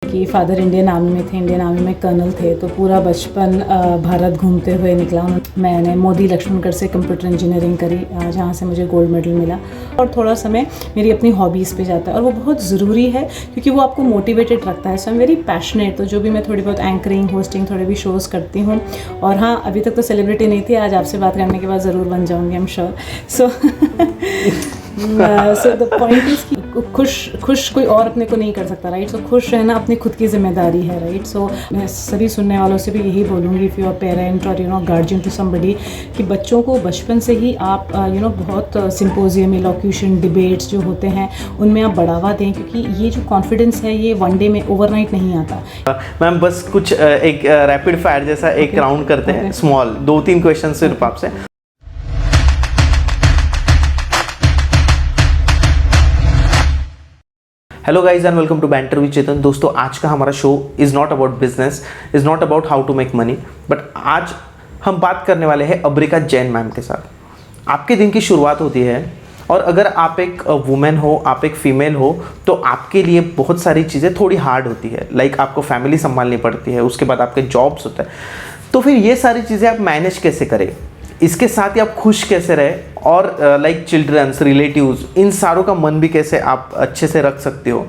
कि father Indian army में थे, इंडियन आर्मी में कर्नल थे, तो पूरा बचपन भारत घूमते हुए निकला। मैंने मोदी लक्ष्मणगढ़ से कंप्यूटर इंजीनियरिंग करी, जहाँ से मुझे गोल्ड मेडल मिला। और थोड़ा समय मेरी अपनी हॉबीज़ पे जाता है और वो बहुत ज़रूरी है क्योंकि वो आपको मोटिवेटेड रखता है। सो आई एम वेरी पैशनेट। तो जो भी मैं थोड़ी बहुत एंकरिंग, होस्टिंग, थोड़े भी शोज़ करती हूँ। और हाँ, अभी तक तो सेलिब्रिटी नहीं थी, आज आपसे बात करने के बाद ज़रूर बन जाऊँगी, आई am sure. So the point is कि खुश कोई और अपने को नहीं कर सकता, राइट। सो खुश रहना अपनी खुद की जिम्मेदारी है, राइट। सो मैं सभी सुनने वालों से भी यही बोलूँगी, इफ़ यू आर पेरेंट और गार्जियन टू समबडी, कि बच्चों को बचपन से ही आप बहुत सिंपोजियम, इलोक्यूशन, डिबेट्स जो होते हैं उनमें आप बढ़ावा दें, क्योंकि ये जो कॉन्फिडेंस है ये वन डे में, ओवरनाइट नहीं आता। मैम बस कुछ एक रैपिड फायर जैसा एक राउंड करते हैं, स्मॉल 2-3 क्वेश्चन सिर्फ आपसे। Hello guys and welcome to banter with Chetan. दोस्तों, आज का हमारा show is not about business, is not about how to make money, but आज हम बात करने वाले हैं अब्रिका जैन मैम के साथ। आपके दिन की शुरुआत होती है और अगर आप एक वुमेन हो, आप एक फीमेल हो, तो आपके लिए बहुत सारी चीज़ें थोड़ी हार्ड होती है। लाइक आपको फैमिली संभालनी पड़ती है, उसके बाद आपके जॉब्स होते हैं, तो फिर ये सारी चीज़ें आप मैनेज कैसे करें, इसके साथ ही आप खुश कैसे रहे, और लाइक चिल्ड्रंस, रिलेटिव्स, इन सारों का मन भी कैसे आप अच्छे से रख सकते हो,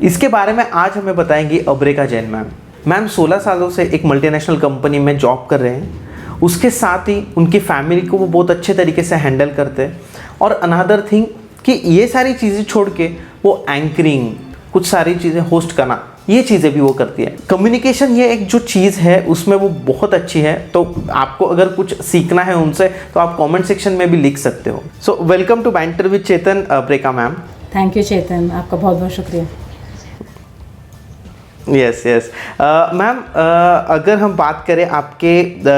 इसके बारे में आज हमें बताएंगी अब्रिका जैन मैम। मैम 16 सालों से एक मल्टीनेशनल कंपनी में जॉब कर रहे हैं, उसके साथ ही उनकी फैमिली को वो बहुत अच्छे तरीके से हैंडल करते हैं। और अनदर थिंग कि ये सारी चीज़ें छोड़ के वो एंकरिंग, कुछ सारी चीज़ें होस्ट करना, ये चीज़ें भी वो करती है। कम्युनिकेशन ये एक जो चीज़ है उसमें वो बहुत अच्छी है। तो आपको अगर कुछ सीखना है उनसे तो आप कमेंट सेक्शन में भी लिख सकते हो। So welcome to banter with Chetan, Abrika ma'am. Thank you Chetan, आपका बहुत बहुत शुक्रिया। यस यस मैम, अगर हम बात करें आपके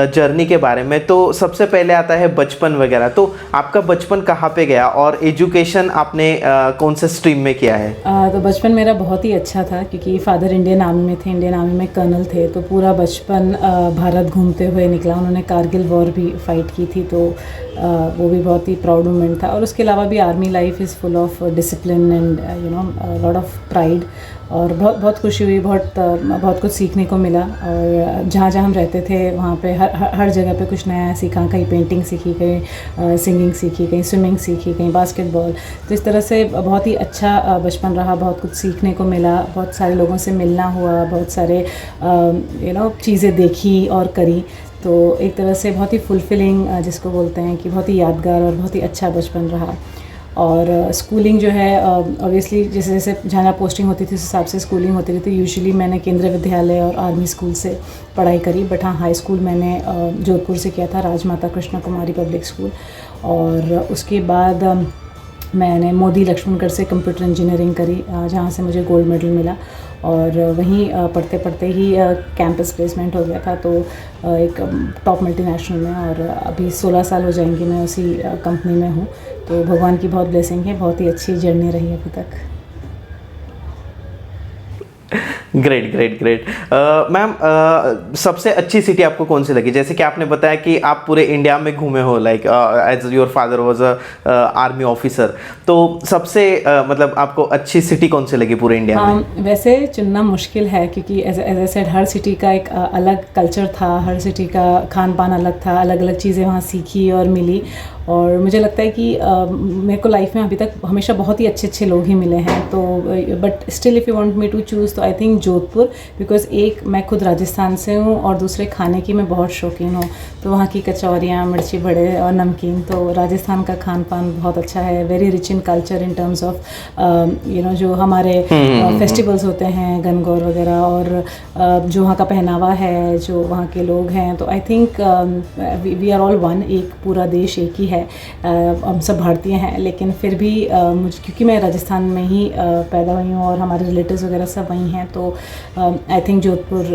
जर्नी के बारे में, तो सबसे पहले आता है बचपन वगैरह। तो आपका बचपन कहाँ पे गया और एजुकेशन आपने कौन से स्ट्रीम में किया है? तो बचपन मेरा बहुत ही अच्छा था क्योंकि फादर इंडियन आर्मी में थे, इंडियन आर्मी में कर्नल थे, तो पूरा बचपन भारत घूमते हुए निकला। उन्होंने कारगिल वॉर भी फाइट की थी, तो वो भी बहुत ही प्राउड मोमेंट था। और उसके अलावा भी army life is full of discipline and lot of pride. और बहुत खुशी हुई, बहुत कुछ सीखने को मिला। और जहाँ जहाँ हम रहते थे वहाँ पे हर जगह पे कुछ नया सीखा, कहीं पेंटिंग सीखी, कहीं सिंगिंग सीखी, कहीं स्विमिंग सीखी, कहीं बास्केटबॉल। तो इस तरह से बहुत ही अच्छा बचपन रहा, बहुत कुछ सीखने को मिला, बहुत सारे लोगों से मिलना हुआ, बहुत सारे चीज़ें देखी और करी। तो एक तरह से बहुत ही फुलफिलिंग, जिसको बोलते हैं कि बहुत ही यादगार और बहुत ही अच्छा बचपन रहा। और स्कूलिंग जो है, ऑब्वियसली जैसे जैसे जहाँ पोस्टिंग होती थी उस हिसाब से स्कूलिंग होती रही। तो यूजुअली मैंने केंद्रीय विद्यालय और आर्मी स्कूल से पढ़ाई करी, बट हाँ, हाई स्कूल मैंने जोधपुर से किया था, राजमाता कृष्ण कुमारी पब्लिक स्कूल। और उसके बाद मैंने मोदी लक्ष्मणगढ़ से कंप्यूटर इंजीनियरिंग करी, जहाँ से मुझे गोल्ड मेडल मिला। और वहीं पढ़ते पढ़ते ही कैंपस प्लेसमेंट हो गया था, तो एक टॉप मल्टीनेशनल में। और अभी 16 साल हो जाएंगे मैं उसी कंपनी में हूँ। तो भगवान की बहुत ब्लेसिंग है, बहुत ही अच्छी जर्नी रही अभी तक। Great great great. मैम, सबसे अच्छी सिटी आपको कौन सी लगी? जैसे कि आपने बताया कि आप पूरे इंडिया में घूमे हो, like as your father was a army officer, तो सबसे मतलब आपको अच्छी सिटी कौन सी लगी पूरे इंडिया में? वैसे चुनना मुश्किल है क्योंकि एज आई सेड, हर सिटी का एक अलग कल्चर था, हर सिटी का खान पान अलग था, अलग अलग चीज़ें वहाँ सीखी और मिली। और मुझे लगता है कि मेरे को लाइफ में अभी तक हमेशा बहुत ही अच्छे अच्छे लोग ही मिले हैं। तो but still if you want me to choose, तो आई थिंक जोधपुर, बिकॉज एक मैं खुद राजस्थान से हूँ और दूसरे खाने की मैं बहुत शौकीन हूँ। तो वहाँ की कचौरियाँ, मिर्ची बड़े और नमकीन, तो राजस्थान का खान पान बहुत अच्छा है, very rich in culture in terms of जो हमारे फेस्टिवल्स होते हैं, गणगौर वगैरह, और जो वहाँ का पहनावा है, जो वहाँ के लोग हैं। तो I think we are all one, एक पूरा देश एक ही है। हम सब भारतीय हैं, लेकिन फिर भी मुझे, क्योंकि मैं राजस्थान में ही पैदा हुई हूँ और हमारे रिलेटिव्स वगैरह सब वहीं हैं, तो I think Jodhpur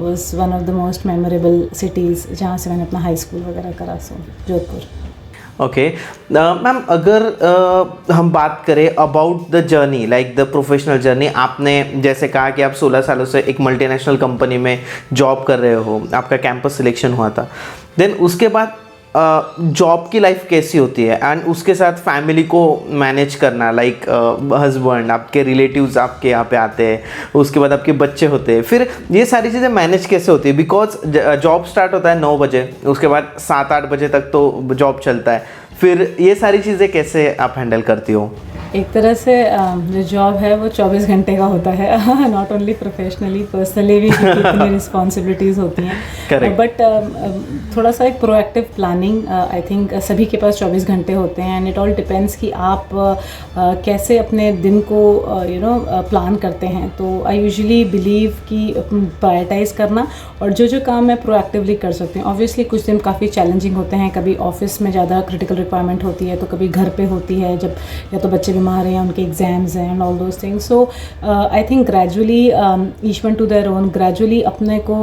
was one of the most memorable cities जहाँ से मैंने अपना हाई स्कूल वगैरह करा। सो जोधपुर। ओके मैम, अगर हम बात करें about the journey, like the professional journey, आपने जैसे कहा कि आप 16 सालों से एक मल्टीनेशनल कंपनी में जॉब कर रहे हो, आपका कैंपस सिलेक्शन हुआ था, देन उसके बाद जॉब की लाइफ कैसी होती है एंड उसके साथ फैमिली को मैनेज करना, लाइक हस्बैंड, आपके रिलेटिव्स आपके यहाँ पे आते हैं, उसके बाद आपके बच्चे होते हैं, फिर ये सारी चीज़ें मैनेज कैसे होती है? बिकॉज जॉब स्टार्ट होता है 9 बजे, उसके बाद 7-8 बजे तक तो जॉब चलता है, फिर ये सारी चीज़ें कैसे आप हैंडल करती हो? एक तरह से जो जॉब है वो 24 घंटे का होता है, नॉट ओनली प्रोफेशनली, पर्सनली भी कितनी रिस्पॉन्सिबिलिटीज़ होती हैं, बट थोड़ा सा एक प्रोएक्टिव प्लानिंग आई थिंक सभी के पास 24 घंटे होते हैं, एंड इट ऑल डिपेंड्स कि आप कैसे अपने दिन को प्लान करते हैं। तो आई यूजुअली बिलीव कि प्रायोरिटाइज़ करना और जो काम मैं प्रोएक्टिवली कर सकती हूँ। ऑब्वियसली कुछ दिन काफ़ी चैलेंजिंग होते हैं, कभी ऑफिस में ज़्यादा क्रिटिकल रिक्वायरमेंट होती है, तो कभी घर पे होती है जब या तो बच्चे बीमार हैं, उनके एग्ज़ाम्स हैं and all those things. So I think gradually each one to their own, gradually अपने को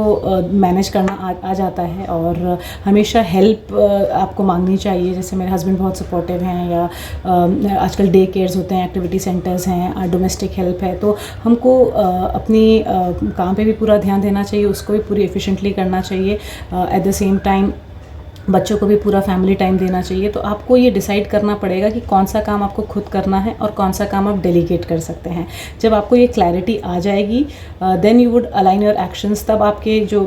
मैनेज करना आ जाता है, और हमेशा हेल्प आपको मांगनी चाहिए। जैसे मेरे हस्बैंड बहुत सपोर्टिव हैं, या आजकल डे केयर्स होते हैं, एक्टिविटी सेंटर्स हैं, डोमेस्टिक हेल्प है, तो हमको अपनी काम पे भी पूरा ध्यान देना चाहिए, उसको भी पूरी एफिशिएंटली करना चाहिए। एट द सेम टाइम बच्चों को भी पूरा फैमिली टाइम देना चाहिए। तो आपको ये डिसाइड करना पड़ेगा कि कौन सा काम आपको खुद करना है और कौन सा काम आप डेलीगेट कर सकते हैं। जब आपको ये क्लैरिटी आ जाएगी, then you would align your actions. तब आपके जो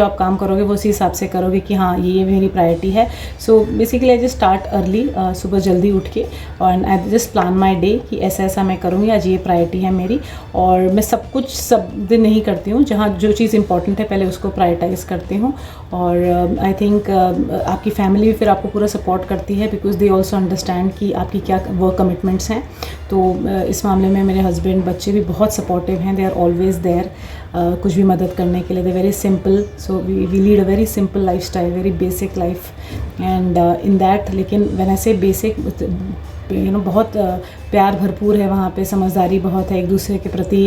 आप काम करोगे वो उसी हिसाब से करोगे कि हाँ ये मेरी प्रायोरिटी है। So basically I just start early, सुबह जल्दी उठ के, और I just plan my day कि ऐसा ऐसा मैं करूँगी, आज ये प्रायोरिटी है मेरी। और मैं सब कुछ सब दिन नहीं करती हूँ, जहाँ जो चीज़ इंपॉर्टेंट है पहले उसको प्रायोरिटाइज़ करती हूँ। और आई थिंक आपकी फैमिली भी फिर आपको पूरा सपोर्ट करती है, बिकॉज दे ऑल्सो अंडरस्टैंड कि आपकी क्या वर्क कमिटमेंट्स हैं। तो इस मामले में मेरे हस्बैंड, बच्चे भी बहुत सपोर्टिव हैं, दे आर ऑलवेज देयर कुछ भी मदद करने के लिए। They very simple, so we lead a very simple life style, very basic life, and in that, लेकिन व्हेन आई से बेसिक, बहुत प्यार भरपूर है वहाँ पे, समझदारी बहुत है, एक दूसरे के प्रति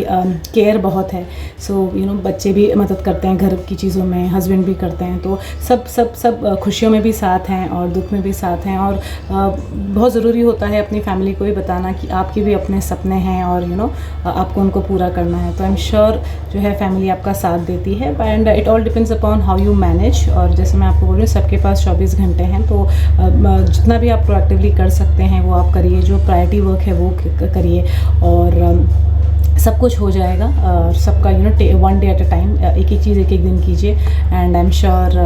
केयर बहुत है। सो बच्चे भी मदद करते हैं घर की चीज़ों में, हस्बैंड भी करते हैं, तो सब खुशियों में भी साथ हैं और दुख में भी साथ हैं। और बहुत ज़रूरी होता है अपनी फैमिली को भी बताना कि आपके भी अपने सपने हैं और आपको उनको पूरा करना है। तो आई एम श्योर जो है फैमिली आपका साथ देती है, and it all depends upon how you manage. और जैसे मैं आपको बोल रही हूँ, सबके पास 24 घंटे हैं, तो जितना भी आप प्रोएक्टिवली कर सकते हैं वो आप करिए, जो प्रायोरिटी वर्क है वो करिए, और सब कुछ हो जाएगा। और सबका one day at a time, एक एक चीज़ एक एक दिन कीजिए, एंड आई एम श्योर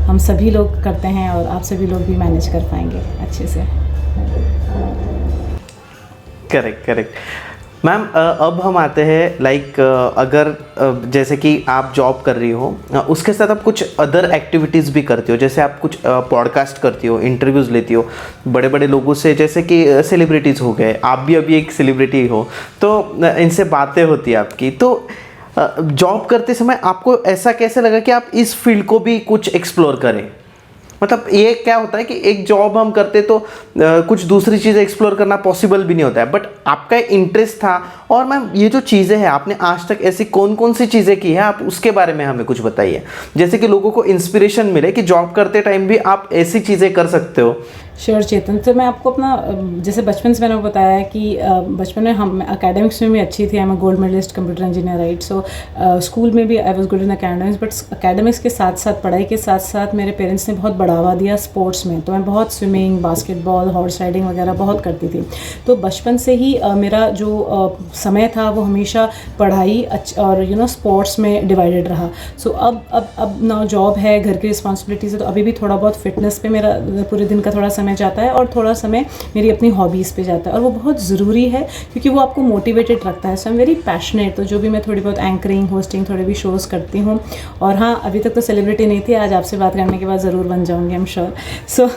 हम सभी लोग करते हैं और आप सभी लोग भी मैनेज कर पाएंगे अच्छे से। Correct ma'am. अब हम आते हैं लाइक अगर जैसे कि आप जॉब कर रही हो, उसके साथ आप कुछ अदर एक्टिविटीज़ भी करती हो, जैसे आप कुछ पॉडकास्ट करती हो, इंटरव्यूज़ लेती हो बड़े बड़े लोगों से, जैसे कि सेलिब्रिटीज़ हो गए, आप भी अभी एक सेलिब्रिटी हो, तो इनसे बातें होती है आपकी। तो जॉब करते समय आपको ऐसा कैसे लगा कि आप इस फील्ड को भी कुछ एक्सप्लोर करें? मतलब ये क्या होता है कि एक जॉब हम करते तो कुछ दूसरी चीज़ें एक्सप्लोर करना पॉसिबल भी नहीं होता है, बट आपका इंटरेस्ट था। और मैम ये जो चीज़ें हैं, आपने आज तक ऐसी कौन कौन सी चीज़ें की हैं, आप उसके बारे में हमें कुछ बताइए, जैसे कि लोगों को इंस्पिरेशन मिले कि जॉब करते टाइम भी आप ऐसी चीज़ें कर सकते हो। श्योर चेतन, तो मैं आपको अपना जैसे बचपन से मैंने बताया कि बचपन में हम एकेडमिक्स में भी अच्छी थी, I am a gold medallist computer engineer, right. So school में भी I was good in academics, but academics के साथ साथ, पढ़ाई के साथ साथ मेरे पेरेंट्स ने बहुत बढ़ावा दिया स्पोर्ट्स में। तो मैं बहुत स्विमिंग, बास्केटबॉल, हॉर्स राइडिंग वगैरह बहुत करती थी। तो बचपन से ही मेरा जो समय था वो हमेशा पढ़ाई और स्पोर्ट्स में डिवाइडेड रहा। सो अब ना जॉब है, घर की रिस्पॉन्सिबिलिटीज़ है, तो अभी भी थोड़ा बहुत फिटनेस पे मेरा पूरे दिन का थोड़ा समय जाता है, और थोड़ा समय मेरी अपनी हॉबीज़ पे जाता है, और वो बहुत ज़रूरी है क्योंकि वो आपको मोटिवेटेड रखता है। सो आई एम वेरी पैशनेट। तो जो भी मैं थोड़ी बहुत एंकरिंग, होस्टिंग, थोड़े भी शोज़ करती हूँ, और हाँ अभी तक तो सेलिब्रिटी नहीं थी, आज आपसे बात करने के बाद ज़रूर बन जाऊँगी, आई am sure. So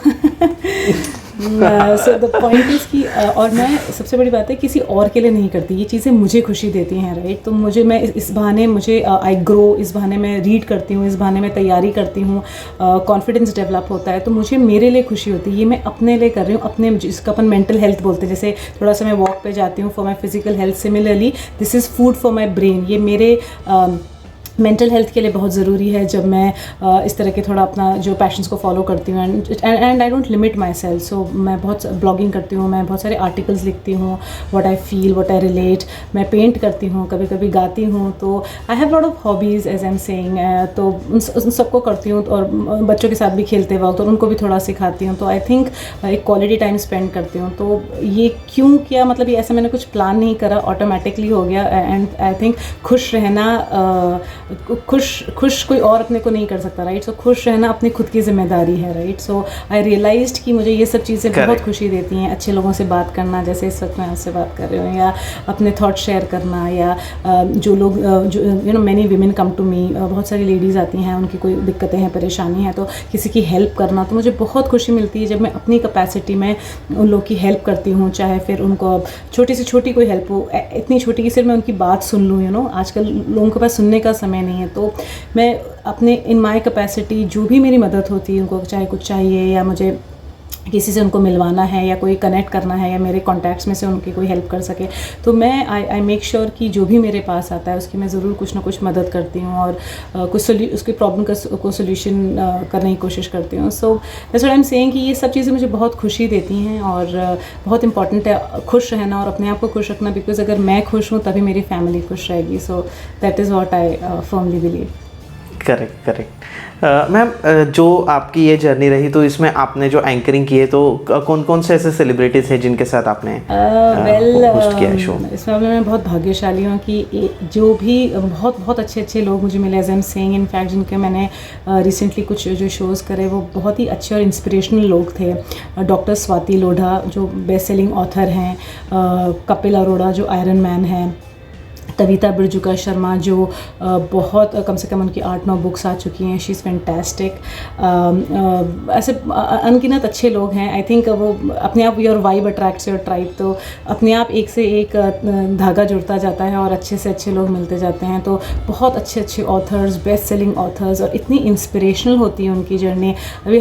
the point is कि और मैं सबसे बड़ी बात है किसी और के लिए नहीं करती, ये चीज़ें मुझे खुशी देती हैं, राइट। तो मैं इस बहाने आई ग्रो, इस बहाने मैं रीड करती हूँ, इस बहाने मैं तैयारी करती हूँ, कॉन्फिडेंस डेवलप होता है, तो मुझे मेरे लिए खुशी होती है। ये मैं अपने लिए कर रही हूँ, अपने, जिसका अपन मेंटल हेल्थ बोलते हैं, जैसे थोड़ा सा मैं वॉक पे जाती हूँ for my physical health, similarly this is food for my brain. ये मेरे मेंटल हेल्थ के लिए बहुत ज़रूरी है जब मैं इस तरह के थोड़ा अपना जो पैशंस को फॉलो करती हूँ and I don't limit myself. So मैं बहुत ब्लॉगिंग करती हूँ, मैं बहुत सारे आर्टिकल्स लिखती हूँ, what I feel, what I relate, मैं पेंट करती हूँ, कभी कभी गाती हूँ। तो I have lot of hobbies as I am saying. तो उन सबको करती हूँ और बच्चों के साथ भी खेलते वक्त और उनको भी थोड़ा सिखाती हूँ। तो आई थिंक एक क्वालिटी टाइम स्पेंड करती हूँ। तो ये क्यों किया, मतलब ये ऐसा मैंने कुछ प्लान नहीं करा, ऑटोमेटिकली हो गया। एंड आई थिंक खुश रहना, खुश कोई और अपने को नहीं कर सकता, राइट। सो खुश रहना अपनी खुद की जिम्मेदारी है, राइट। सो आई रियलाइज्ड कि मुझे ये सब चीज़ें बहुत खुशी देती हैं। अच्छे लोगों से बात करना, जैसे इस वक्त मैं आपसे बात कर रही हूँ, या अपने थॉट शेयर करना, या जो लोग जो you know many women come to me, बहुत सारी लेडीज़ आती हैं, उनकी कोई दिक्कतें हैं, परेशानी है, तो किसी की हेल्प करना, तो मुझे बहुत खुशी मिलती है जब मैं अपनी कैपेसिटी में उन लोग की हेल्प करती हूँ। चाहे फिर उनको छोटी से छोटी कोई हेल्प हो, इतनी छोटी कि सिर्फ मैं उनकी बात सुन लूँ। यू नो आजकल लोगों के पास सुनने का समय नहीं है, तो मैं अपने इन माई कैपेसिटी जो भी मेरी मदद होती है, उनको चाहे कुछ चाहिए या मुझे किसी से उनको मिलवाना है या कोई कनेक्ट करना है या मेरे कॉन्टैक्ट्स में से उनकी कोई हेल्प कर सके, तो मैं आई मेक श्योर कि जो भी मेरे पास आता है उसकी मैं ज़रूर कुछ ना कुछ मदद करती हूँ और कुछ उसकी प्रॉब्लम को सोल्यूशन करने की कोशिश करती हूँ। So that's what I am saying कि ये सब चीज़ें मुझे बहुत खुशी देती हैं और बहुत इंपॉर्टेंट है खुश रहना और अपने आप को खुश रखना, बिकॉज अगर मैं खुश हूँ तभी मेरी फैमिली खुश रहेगी। So that is what I firmly believe. Correct. Ma'am, जो आपकी ये जर्नी रही, तो इसमें आपने जो एंकरिंग की है, तो कौन कौन से ऐसे सेलिब्रिटीज़ हैं जिनके साथ आपने होस्ट किया है शो? इस मामले में बहुत भाग्यशाली हूँ कि जो भी बहुत अच्छे लोग मुझे मिले, as I am saying, in fact जिनके मैंने रिसेंटली कुछ जो शोज़ करे वो बहुत ही अच्छे और इंस्पिरेशनल लोग थे। डॉक्टर स्वाति लोढ़ा जो बेस्ट सेलिंग ऑथर हैं, कपिल अरोड़ा जो आयरन मैन हैं, कविता बिरजुका शर्मा जो बहुत कम से कम उनकी 8-9 बुक्स आ चुकी हैं, शी इज़ फैंटास्टिक। ऐसे अनगिनत अच्छे लोग हैं। आई थिंक वो अपने आप, your vibe attracts your tribe, तो अपने आप एक से एक धागा जुड़ता जाता है और अच्छे से अच्छे लोग मिलते जाते हैं। तो बहुत अच्छे ऑथर्स, बेस्ट सेलिंग ऑथर्स, और इतनी इंस्पिरेशनल होती है उनकी जर्नी। अभी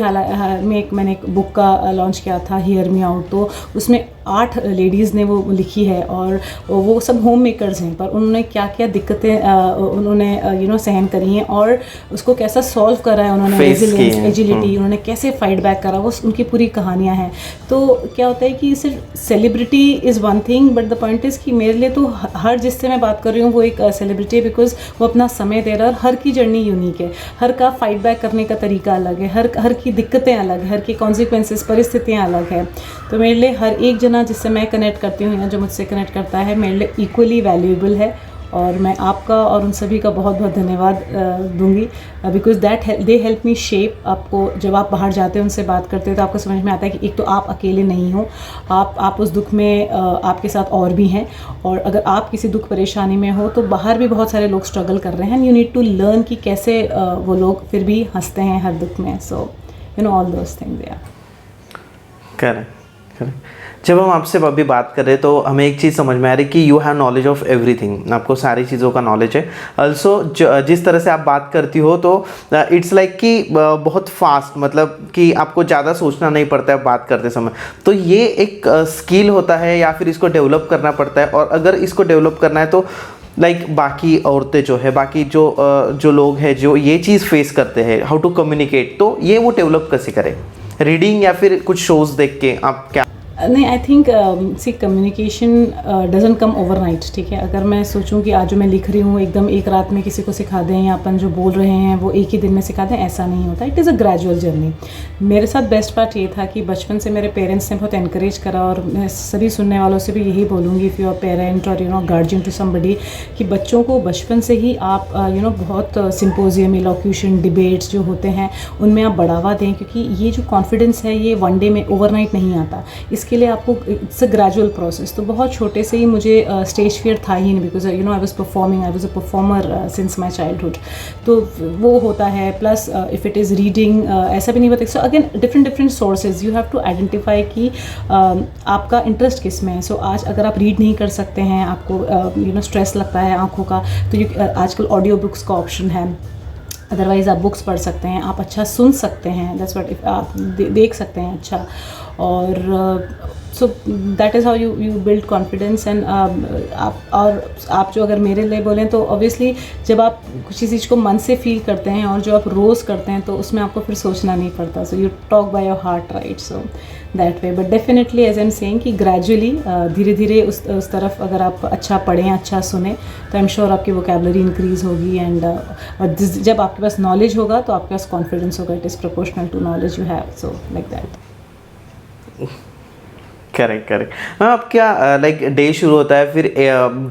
मैंने एक बुक का लॉन्च किया था, हियर मी आउट, तो उसमें 8 लेडीज़ ने वो लिखी है और वो सब होम मेकर्स हैं, पर उन्होंने क्या क्या दिक्कतें उन्होंने सहन करी हैं और उसको कैसा सॉल्व करा है उन्होंने, रेजिलियंस, एजिलिटी, उन्होंने कैसे फाइट बैक करा, वो उनकी पूरी कहानियाँ हैं। तो क्या होता है कि सिर्फ celebrity is one thing, but the point is कि मेरे लिए तो हर जिससे मैं बात कर रही हूँ वो एक सेलिब्रिटी है, बिकॉज वो अपना समय दे रहा है और हर की जर्नी यूनिक है, हर का फाइट बैक करने का तरीका अलग है, हर की दिक्कतें अलग है, हर की कॉन्सिक्वेंसेस, परिस्थितियाँ अलग है। तो मेरे लिए हर एक जना जिससे मैं कनेक्ट करती हूँ या जो मुझसे कनेक्ट करता है मेरे लिए इक्वली वैल्यूएबल है, और मैं आपका और उन सभी का बहुत बहुत धन्यवाद दूंगी, because that they help me shape. आपको जब आप बाहर जाते हो, उनसे बात करते हो, तो आपको समझ में आता है कि एक तो आप अकेले नहीं हो, आप उस दुख में आपके साथ और भी हैं, और अगर आप किसी दुख परेशानी में हो तो बाहर भी बहुत सारे लोग स्ट्रगल कर रहे हैं। यू नीड टू लर्न कि कैसे वो लोग फिर भी हंसते हैं हर दुख में। So you know all those things. या करेक्ट। जब हम आपसे अभी बात कर रहे हैं तो हमें एक चीज़ समझ में आ रही कि you have knowledge of everything, आपको सारी चीज़ों का नॉलेज है। ऑल्सो जिस तरह से आप बात करती हो तो इट्स लाइक कि बहुत फास्ट, मतलब कि आपको ज़्यादा सोचना नहीं पड़ता है बात करते समय। तो ये एक स्किल होता है या फिर इसको डेवलप करना पड़ता है? और अगर इसको डेवलप करना है तो बाकी औरतें जो है, बाकी जो लोग हैं जो ये चीज़ फेस करते हैं, हाउ टू कम्युनिकेट, तो ये वो डेवलप कैसे करें? रीडिंग या फिर कुछ शोज़ देख के आप क्या? नहीं, I think see communication doesn't come overnight, ठीक है। अगर मैं सोचूं कि आज जो मैं लिख रही हूँ एकदम एक रात में किसी को सिखा दें, या अपन जो बोल रहे हैं वो एक ही दिन में सिखा दें, ऐसा नहीं होता। It is a gradual journey. मेरे साथ बेस्ट पार्ट ये था कि बचपन से मेरे पेरेंट्स ने बहुत एनकरेज करा, और मैं सभी सुनने वालों से भी यही बोलूँगी, इफ़ यू आर पेरेंट और गार्जियन टू समबडी, कि बच्चों को बचपन से ही आप बहुत सिंपोजियम, इलोक्यूशन, डिबेट्स जो होते हैं उनमें आप बढ़ावा दें, क्योंकि ये जो कॉन्फिडेंस है ये वन डे में, ओवरनाइट नहीं आता। इसके लिए आपको इट्स अ ग्रेजुअल प्रोसेस। तो बहुत छोटे से ही मुझे स्टेज फियर था ही नहीं, because I was performing, I was a performer since my childhood. तो वो होता है। Plus if it is reading, ऐसा भी नहीं बताया। So again different sources, you have to identify कि आपका इंटरेस्ट किस में है। सो आज अगर आप रीड नहीं कर सकते हैं, आपको स्ट्रेस लगता है आँखों का, तो आजकल ऑडियो बुक्स का ऑप्शन है। अदरवाइज़ आप बुक्स पढ़ सकते हैं, आप अच्छा सुन सकते हैं, दैट्स व्हाट, इफ आप देख सकते हैं अच्छा, और so that is how you build confidence. And आप जो अगर मेरे लिए बोलें तो ऑब्वियसली जब आप किसी चीज़ को मन से फील करते हैं और जो आप रोज़ करते हैं तो उसमें आपको फिर सोचना नहीं पड़ता, so you talk by your heart, right, so that way. But definitely as I am saying कि ग्रेजुअली धीरे धीरे उस तरफ अगर आप अच्छा पढ़ें, अच्छा सुने, तो आई एम श्योर आपकी वोकेबलरी इंक्रीज़ होगी। एंड जब आपके पास नॉलेज होगा तो आपके पास कॉन्फिडेंस होगा, it is proportional to knowledge you have, so like that. Correct correct. Ma'am अब क्या लाइक डे शुरू होता है, फिर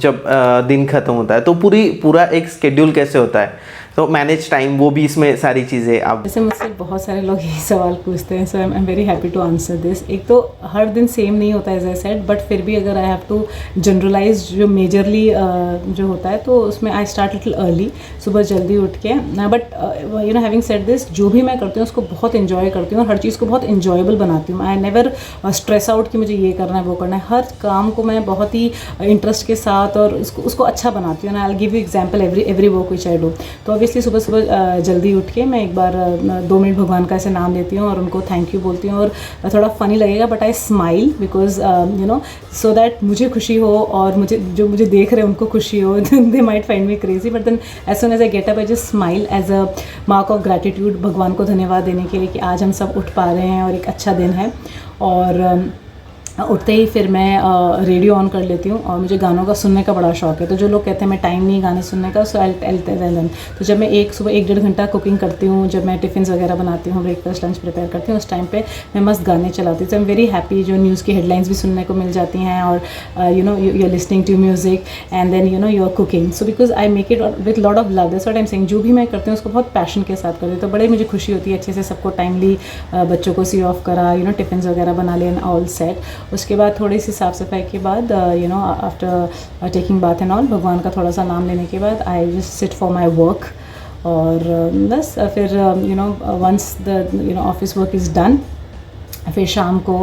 जब दिन ख़त्म होता है तो पूरा एक स्केड्यूल कैसे होता है, तो मैनेज टाइम, वो भी इसमें सारी चीज़ें आप। जैसे मुझसे बहुत सारे लोग यही सवाल पूछते हैं, so I am very happy to answer this. एक तो हर दिन सेम नहीं होता एज आई सेड, बट फिर भी अगर आई हैव टू जनरलाइज जो मेजरली जो होता है तो उसमें आई स्टार्ट लिटिल अर्ली, सुबह जल्दी उठ के। But you know having said this, जो भी मैं करती हूँ उसको बहुत इन्जॉय करती हूँ और हर चीज़ को बहुत इन्जॉयबल बनाती हूँ। आई नेवर स्ट्रेस आउट कि मुझे ये करना है वो करना है, हर काम को मैं बहुत ही इंटरेस्ट के साथ और उसको अच्छा बनाती हूँ। I will give you example every work which I do. तो ऑब्वियसली सुबह सुबह जल्दी उठ के मैं एक बार 2 मिनट भगवान का ऐसे नाम लेती हूँ और उनको थैंक यू बोलती हूँ, और थोड़ा फ़नी लगेगा but I smile because you know so that मुझे खुशी हो और मुझे देख रहे हैं उनको खुशी हो। They might find me crazy, but then as soon as I get up I just smile as a mark of gratitude, भगवान को धन्यवाद देने के लिए कि आज हम सब उठ पा रहे हैं और एक अच्छा दिन है। और उठते ही फिर मैं रेडियो ऑन कर लेती हूँ, और मुझे गानों का सुनने का बड़ा शौक है। तो जो लोग कहते हैं मैं टाइम नहीं गाने सुनने का, सो आई टेल देम। तो जब मैं सुबह 1-1.5 घंटा कुकिंग करती हूँ, जब मैं टिफ़िन वगैरह बनाती हूँ, ब्रेकफास्ट लंच प्रिपेयर करती हूँ, उस टाइम पे मैं मस्त गाने चलाती हूँ। तो आई एम वेरी हैप्पी, जो न्यूज़ की हेडलाइंस भी सुनने को मिल जाती हैं, और you know you are listening to music and then you know you are cooking. So because I make it with lot of love, that's what I am saying. जो भी मैं करती हूँ उसको बहुत पैशन के साथ करती हूँ, तो बड़े मुझे खुशी होती है। अच्छे से सबको टाइमली बच्चों को सी ऑफ करा, यू नो टिफ़िन वगैरह बना लिए, ऑल सेट। उसके बाद थोड़ी सी साफ़ सफाई के बाद you know after taking bath and all, भगवान का थोड़ा सा नाम लेने के बाद I just sit for my work. और बस फिर you know once the you know office work is done, फिर शाम को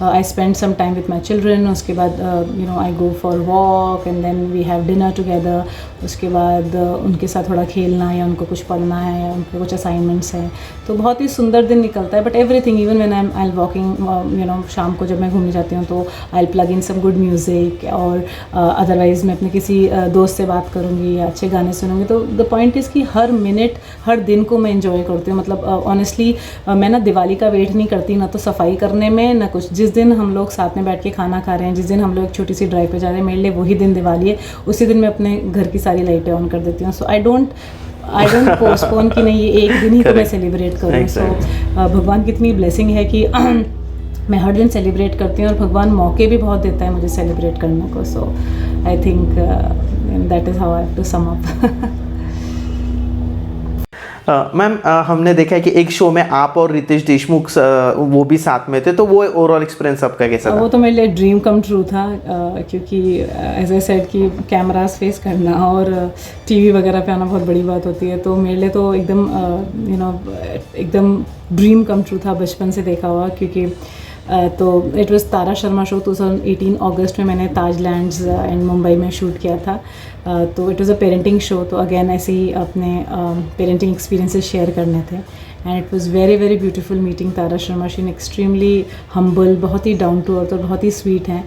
I spend some time with my children. उसके बाद you know I go for walk and then we have dinner together. उसके बाद उनके साथ थोड़ा खेलना, या उनको कुछ पढ़ना है, या उनके कुछ असाइनमेंट्स हैं। तो बहुत ही सुंदर दिन निकलता है। But everything, even when I am walking, you know शाम को जब मैं घूमने जाती हूँ तो I plug in some good music, और अदरवाइज़ मैं अपने किसी दोस्त से बात करूँगी या अच्छे गाने सुनूँगी। तो द पॉइंट इज़ कि हर मिनट, हर दिन को मैं इन्जॉय करती हूँ। मतलब ऑनेस्टली मैं ना दिवाली का वेट नहीं करती, ना तो सफाई करने में, ना कुछ। जिस दिन हम लोग साथ में बैठ के खाना खा रहे हैं, जिस दिन हम लोग एक छोटी सी ड्राइव पे जा रहे हैं, मेरे लिए वही दिन दिवाली है। उसी दिन मैं अपने घर की सारी लाइटें ऑन कर देती हूँ। सो आई डोंट पोस्टपोन कि नहीं ये एक दिन ही तो मैं सेलिब्रेट करूँ। सो भगवान की इतनी ब्लेसिंग है कि मैं हर दिन सेलिब्रेट करती हूँ, और भगवान मौके भी बहुत देता है मुझे सेलिब्रेट करने को। So I think that is how I have to sum up. Ma'am हमने देखा है कि एक शो में आप और रितेश देशमुख वो भी साथ में थे, तो वो ओवरऑल एक्सपीरियंस आपका कैसा था? वो तो मेरे लिए ड्रीम कम ट्रू था, क्योंकि एज आई सेड कि कैमरास फेस करना और टीवी वगैरह पे आना बहुत बड़ी बात होती है। तो मेरे लिए तो एकदम यू नो एकदम ड्रीम कम ट्रू था, बचपन से देखा हुआ। क्योंकि तो it was Tara Sharma show 2018 अगस्त में मैंने ताज लैंड्स एंड मुंबई में शूट किया था। तो it was a parenting show, तो अगेन ऐसे ही अपने पेरेंटिंग एक्सपीरियंसेस शेयर करने थे। And it was very very beautiful meeting Tara Sharma. She extremely humble, बहुत ही डाउन टू अर्थ और बहुत ही स्वीट हैं,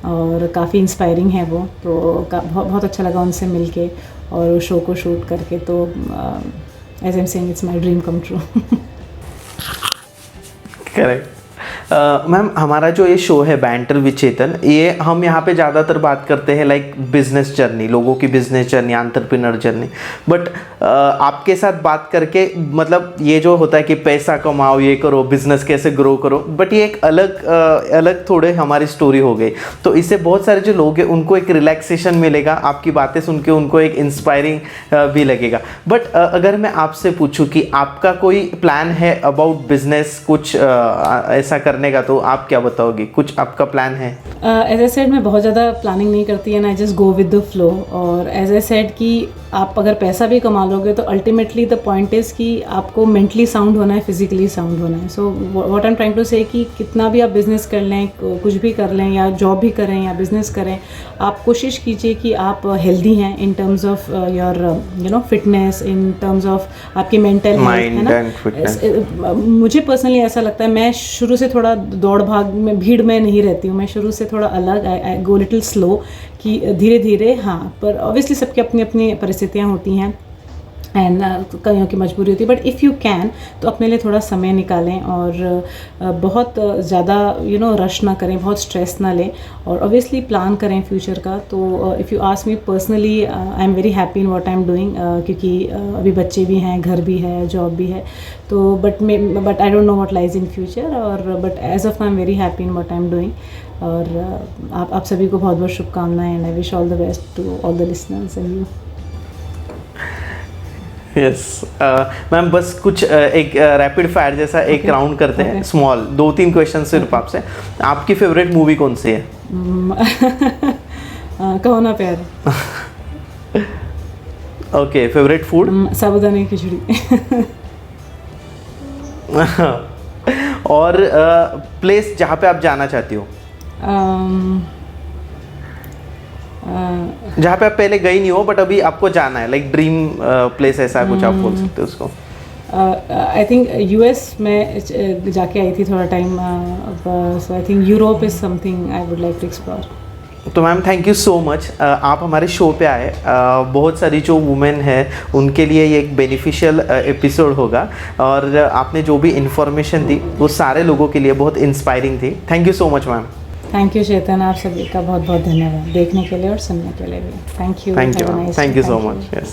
और काफ़ी इंस्पायरिंग है वो। तो बहुत अच्छा लगा उनसे मिलके और उस शो को शूट करके। तो as I am saying it's my dream come true. Correct. Ma'am हमारा जो ये शो है बैंटर विद चेतन, ये हम यहाँ पे ज़्यादातर बात करते हैं लाइक बिजनेस जर्नी, लोगों की business journey, entrepreneur journey. But आपके साथ बात करके मतलब ये जो होता है कि पैसा कमाओ, ये करो, बिजनेस कैसे ग्रो करो, बट ये एक अलग थोड़े हमारी स्टोरी हो गई। तो इससे बहुत सारे जो लोग हैं उनको एक रिलैक्सेशन मिलेगा, आपकी बातें सुन के उनको एक इंस्पायरिंग भी लगेगा। बट अगर मैं आपसे पूछूँ कि आपका कोई प्लान है अबाउट बिजनेस, कुछ ऐसा करने करने का, तो आप क्या बताओगे, कुछ आपका प्लान है? एज आई सेड मैं बहुत ज़्यादा प्लानिंग नहीं करती है, I just go with the flow. और एज आई सेड कि आप अगर पैसा भी कमा लोगे तो अल्टीमेटली द पॉइंट इज़ कि आपको मेंटली साउंड होना है, फिजिकली साउंड होना है। So what I am trying to say कि कितना भी आप बिज़नेस कर लें, कुछ भी कर लें, या जॉब भी करें या बिज़नेस करें, आप कोशिश कीजिए कि आप हेल्दी हैं in terms of your fitness, in terms of आपकी मेंटल हेल्थ, है ना। मुझे पर्सनली ऐसा लगता है, मैं शुरू से थोड़ा दौड़ भाग में, भीड़ में नहीं रहती हूँ, मैं शुरू से थोड़ा अलग, आई गो लिटिल स्लो, कि धीरे धीरे, हाँ। पर ऑब्वियसली सबकी अपनी अपनी परिस्थितियाँ होती हैं एंड कईयों की मजबूरी होती है, बट इफ़ यू कैन तो अपने लिए थोड़ा समय निकालें और बहुत ज़्यादा रश ना करें, बहुत स्ट्रेस ना लें, और ऑब्वियसली प्लान करें फ्यूचर का। तो if you ask me personally, I am very happy in what I am doing, क्योंकि अभी बच्चे भी हैं, घर भी है, जॉब भी है, तो but I don't know what lies in future, और but as of now I am very happy in what I am doing. और आप सभी को बहुत बहुत शुभकामनाएं, and I wish all the best to all the listeners and you. Yes ma'am, बस कुछ एक रैपिड फायर जैसा एक राउंड करते हैं, स्मॉल 2-3 क्वेश्चन सिर्फ आपसे। आपकी फेवरेट मूवी कौन सी है? कहो ना प्यार। Okay, favourite food? साबूदाने की खिचड़ी। और प्लेस जहाँ पे आप जाना चाहती हो, जहाँ पे आप पहले गई नहीं हो बट अभी आपको जाना है, लाइक ड्रीम प्लेस, ऐसा कुछ आप बोल सकते हो उसको। आई थिंक यूएस में जाके आई थी थोड़ा time, so I think Europe is something I would like to explore. तो ma'am thank you so much, आप हमारे शो पे आए। बहुत सारी जो वुमेन है उनके लिए ये एक बेनिफिशियल एपिसोड होगा, और आपने जो भी इंफॉर्मेशन दी वो सारे लोगों के लिए बहुत इंस्पायरिंग थी। Thank you so much ma'am. Thank you Chetan, आप सभी का बहुत बहुत धन्यवाद देखने के लिए और सुनने के लिए भी। Thank you so much. Yes.